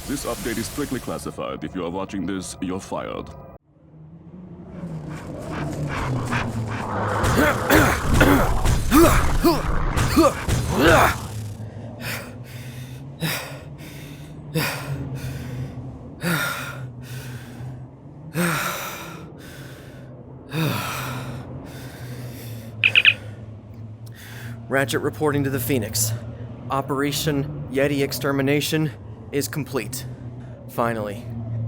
This update is strictly classified. If you are watching this, you're fired. Ratchet reporting to the Phoenix. Operation Yeti Extermination is complete. Finally,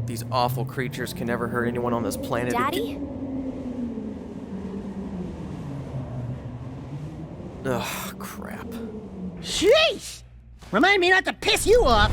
these awful creatures can never hurt anyone on this planet. Daddy? Ugh, crap. Sheesh! Remind me not to piss you off!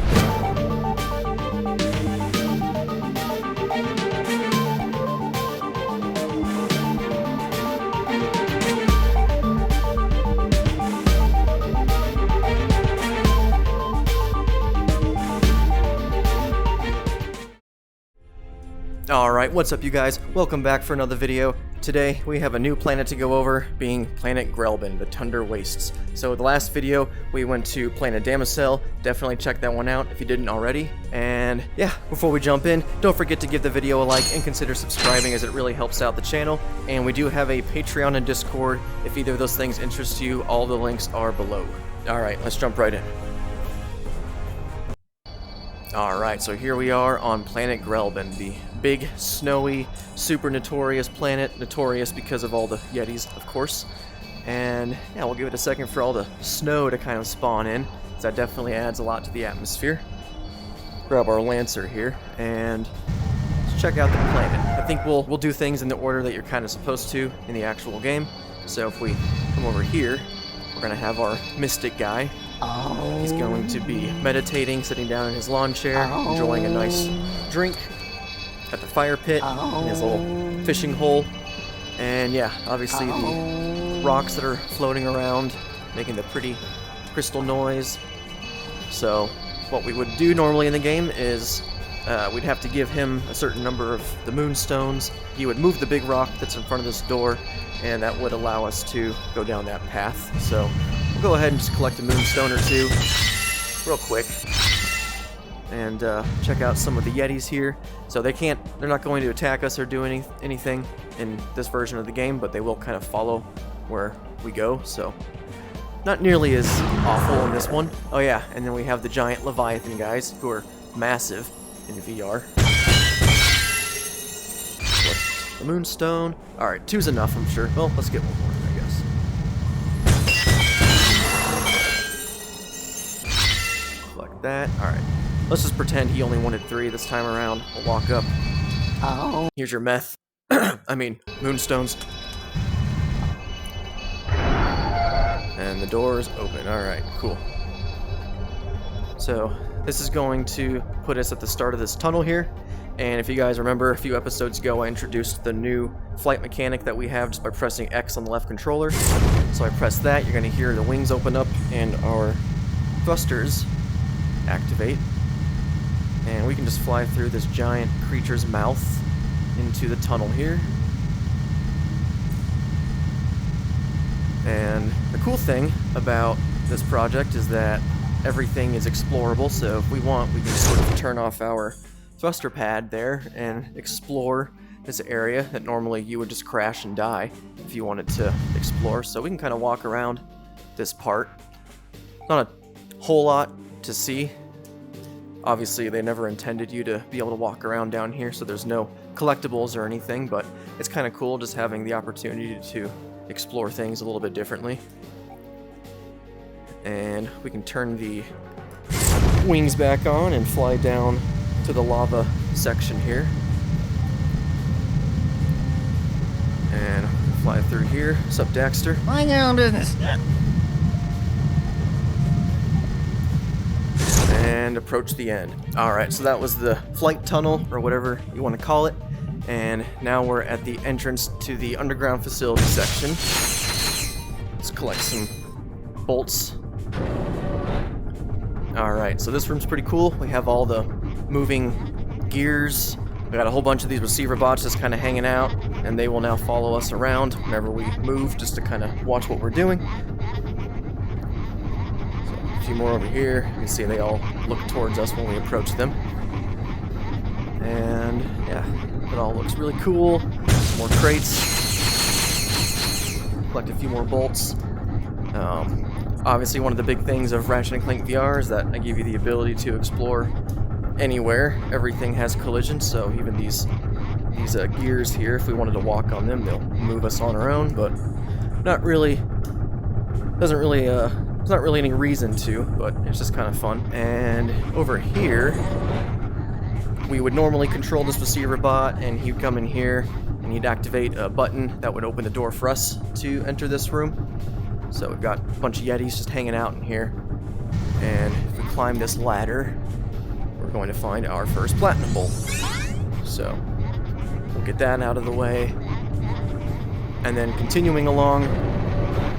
Alright, what's up you guys? Welcome back for another video. Today we have a new planet to go over, being planet Grelbin, the Tundra Wastes. So the last video we went to planet Damascene. Definitely check that one out if you didn't already. And yeah, before we jump in, don't forget to give the video a like and consider subscribing, as it really helps out the channel. And we do have a Patreon and Discord. If either of those things interest you, all the links are below. Alright, let's jump right in. Alright, so here we are on planet Grelbin, the big, snowy, super notorious planet. Notorious because of all the Yetis, of course. And yeah, we'll give it a second for all the snow to kind of spawn in, because that definitely adds a lot to the atmosphere. Grab our Lancer here, and let's check out the planet. I think we'll do things in the order that you're kind of supposed to in the actual game. So if we come over here, we're going to have our Mystic guy. Oh. He's going to be meditating, sitting down in his lawn chair, enjoying a nice drink at the fire pit in his little fishing hole. And yeah, obviously the rocks that are floating around, making the pretty crystal noise. So what we would do normally in the game is we'd have to give him a certain number of the moonstones. He would move the big rock that's in front of this door, and that would allow us to go down that path. So we'll go ahead and just collect a moonstone or two real quick and check out some of the Yetis here. So they're not going to attack us or do anything in this version of the game, but they will kind of follow where we go, so not nearly as awful in this one. Oh yeah, and then we have the giant Leviathan guys, who are massive in VR. Collect the moonstone. Alright, two's enough, I'm sure. Well, let's get one more, I guess. That. Alright. Let's just pretend he only wanted 3 this time around. We'll walk up. Oh. Here's your meth. I mean, moonstones. And the door is open. Alright, cool. So, this is going to put us at the start of this tunnel here. And if you guys remember, a few episodes ago I introduced the new flight mechanic that we have just by pressing X on the left controller. So I press that, you're going to hear the wings open up and our thrusters activate, and we can just fly through this giant creature's mouth into the tunnel here. And the cool thing about this project is that everything is explorable, so if we want, we can sort of turn off our thruster pad there and explore this area that normally you would just crash and die if you wanted to explore. So we can kind of walk around this part. Not a whole lot to see. Obviously, they never intended you to be able to walk around down here, so there's no collectibles or anything, but it's kind of cool just having the opportunity to explore things a little bit differently. And we can turn the wings back on and fly down to the lava section here. And fly through here. What's up, Daxter? Mind your own business. And approach the end. Alright, so that was the flight tunnel, or whatever you want to call it. And now we're at the entrance to the underground facility section. Let's collect some bolts. Alright, so this room's pretty cool. We have all the moving gears. We got a whole bunch of these receiver bots just kind of hanging out, and they will now follow us around whenever we move, just to kind of watch what we're doing. A few more over here. You can see they all look towards us when we approach them. And yeah, it all looks really cool. Some more crates. Collect a few more bolts. Obviously, one of the big things of Ratchet and Clank VR is that I give you the ability to explore anywhere. Everything has collision, so even these gears here, if we wanted to walk on them, they'll move us on our own, but not really. There's not really any reason to, but it's just kind of fun. And over here, we would normally control this receiver bot, and he'd come in here, and he'd activate a button that would open the door for us to enter this room. So we've got a bunch of Yetis just hanging out in here. And if we climb this ladder, we're going to find our first platinum bolt. So we'll get that out of the way. And then continuing along,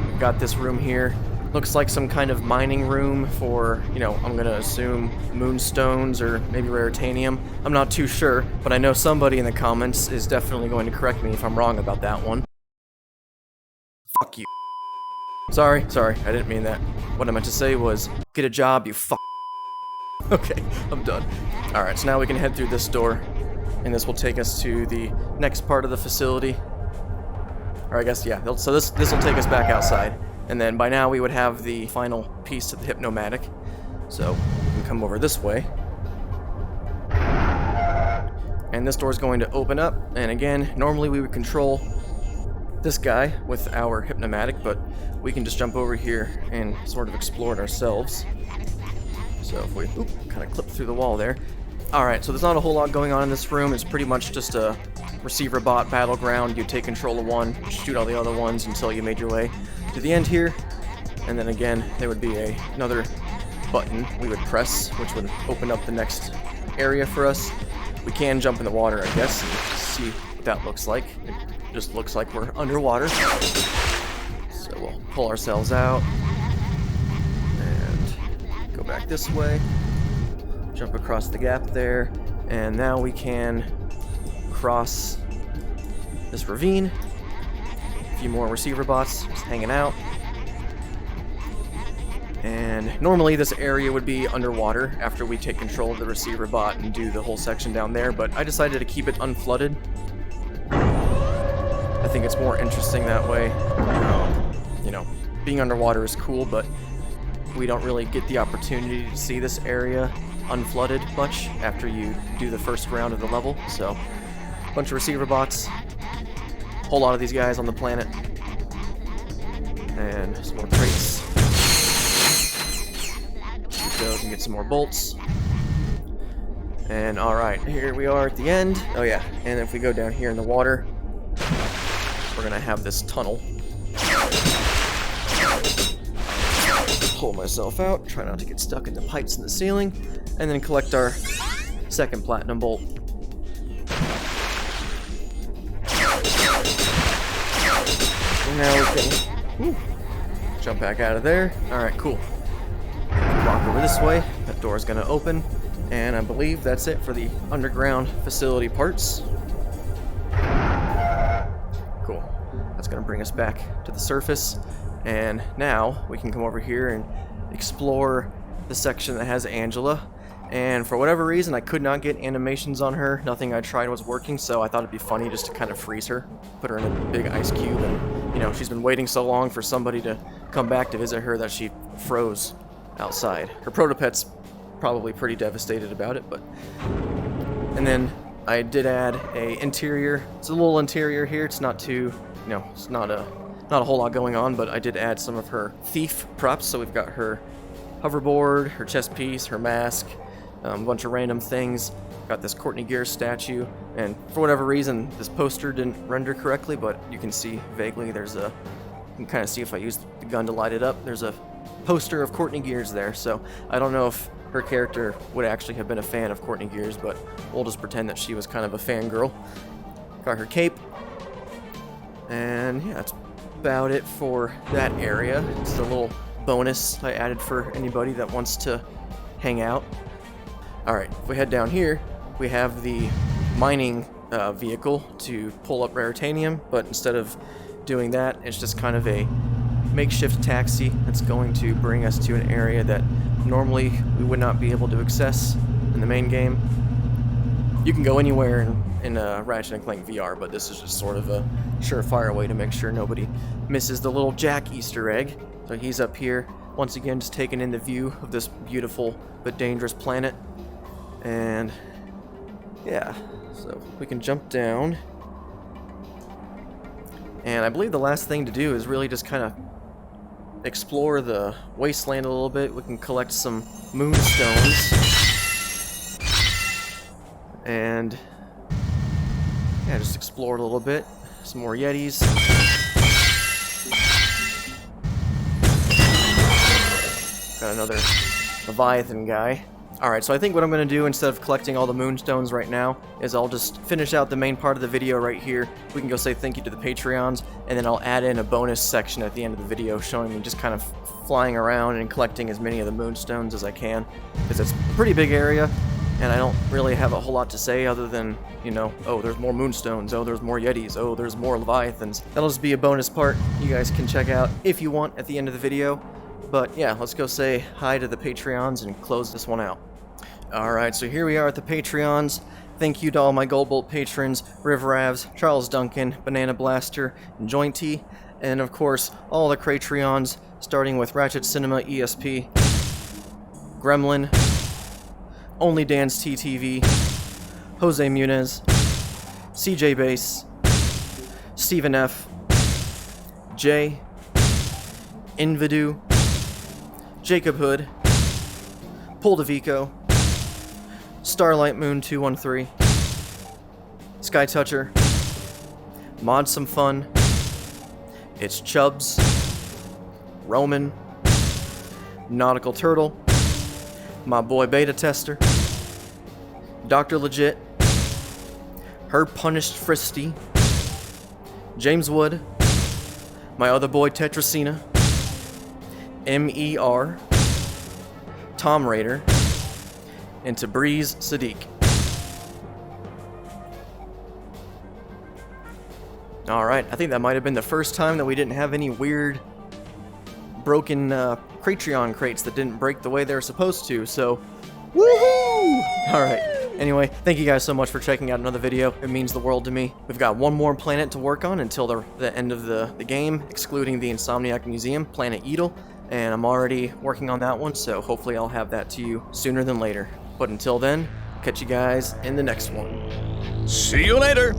we've got this room here. Looks like some kind of mining room for, I'm going to assume moonstones or maybe raritanium. I'm not too sure, but I know somebody in the comments is definitely going to correct me if I'm wrong about that one. Fuck you. Sorry, I didn't mean that. What I meant to say was, get a job, you fuck. Okay, I'm done. Alright, so now we can head through this door, and this will take us to the next part of the facility. Or I guess, yeah, so this will take us back outside. And then by now we would have the final piece of the Hypnomatic. So we can come over this way. And this door is going to open up, and again, normally we would control this guy with our Hypnomatic, but we can just jump over here and sort of explore it ourselves. So if we kind of clip through the wall there. Alright, so there's not a whole lot going on in this room. It's pretty much just a receiver bot battleground. You take control of one, shoot all the other ones until you made your way to the end here. And then again, there would be another button we would press, which would open up the next area for us. We can jump in the water, I guess, and see what that looks like. It just looks like we're underwater. So we'll pull ourselves out and go back this way. Jump across the gap there, and now we can cross this ravine. A few more receiver bots just hanging out. And normally this area would be underwater after we take control of the receiver bot and do the whole section down there, but I decided to keep it unflooded. I think it's more interesting that way. Being underwater is cool, but we don't really get the opportunity to see this area unflooded much after you do the first round of the level. So, a bunch of receiver bots, a whole lot of these guys on the planet, and some more crates. Shoot those and get some more bolts. And alright, here we are at the end. Oh yeah, and if we go down here in the water, we're gonna have this tunnel. Pull myself out, try not to get stuck in the pipes in the ceiling, and then collect our second platinum bolt. And now we can jump back out of there. Alright, cool. Walk over this way, that door is going to open, and I believe that's it for the underground facility parts. Cool. That's going to bring us back to the surface. And now we can come over here and explore the section that has Angela. And for whatever reason, I could not get animations on her. Nothing I tried was working, so I thought it'd be funny just to kind of freeze her. Put her in a big ice cube, and, she's been waiting so long for somebody to come back to visit her that she froze outside. Her protopet's probably pretty devastated about it, but... And then I did add a interior. It's a little interior here. It's not too, it's not a whole lot going on, but I did add some of her thief props. So we've got her hoverboard, her chest piece, her mask, a bunch of random things. Got this Courtney Gears statue, and for whatever reason, this poster didn't render correctly, but you can see vaguely you can kind of see if I used the gun to light it up, there's a poster of Courtney Gears there, so I don't know if her character would actually have been a fan of Courtney Gears, but we'll just pretend that she was kind of a fangirl. Got her cape, and yeah, that's about it for that area. It's a little bonus I added for anybody that wants to hang out. Alright, if we head down here, we have the mining vehicle to pull up raritanium, but instead of doing that, it's just kind of a makeshift taxi that's going to bring us to an area that normally we would not be able to access in the main game. You can go anywhere in Ratchet and Clank VR, but this is just sort of a surefire way to make sure nobody misses the little Jak Easter egg. So he's up here, once again just taking in the view of this beautiful but dangerous planet. And yeah, so we can jump down. And I believe the last thing to do is really just kind of explore the wasteland a little bit. We can collect some moonstones. And yeah, just explore it a little bit. Some more Yetis. Got another Leviathan guy. Alright, so I think what I'm going to do instead of collecting all the moonstones right now is I'll just finish out the main part of the video right here. We can go say thank you to the Patreons, and then I'll add in a bonus section at the end of the video showing me just kind of flying around and collecting as many of the moonstones as I can, because it's a pretty big area, and I don't really have a whole lot to say other than, you know, oh, there's more moonstones, oh, there's more Yetis, oh, there's more Leviathans. That'll just be a bonus part you guys can check out if you want at the end of the video. But yeah, let's go say hi to the Patreons and close this one out. Alright, so here we are at the Patreons. Thank you to all my Gold Bolt patrons, Rivravs, Charles Duncan, Banana Blaster, and Jointy, and of course, all the Cratreons, starting with Ratchet Cinema ESP, Gremlin, Only Dance TTV, Jose Munez, CJ Bass, Stephen F, Jay, Invidu, Jacob Hood, Poldavico, Starlight Moon 213, Sky Toucher, Mod Some Fun, It's Chubbs, Roman, Nautical Turtle, my boy Beta Tester, Dr. Legit, Her Punished Fristy, James Wood, my other boy Tetracina, MER, Tom Raider, and Tabriz Sadiq. Alright, I think that might have been the first time that we didn't have any weird broken Cratreon crates that didn't break the way they're supposed to, so woohoo! Alright, anyway, thank you guys so much for checking out another video. It means the world to me. We've got one more planet to work on until the end of the game, excluding the Insomniac Museum, Planet Edel, and I'm already working on that one, so hopefully I'll have that to you sooner than later. But until then, catch you guys in the next one. See you later!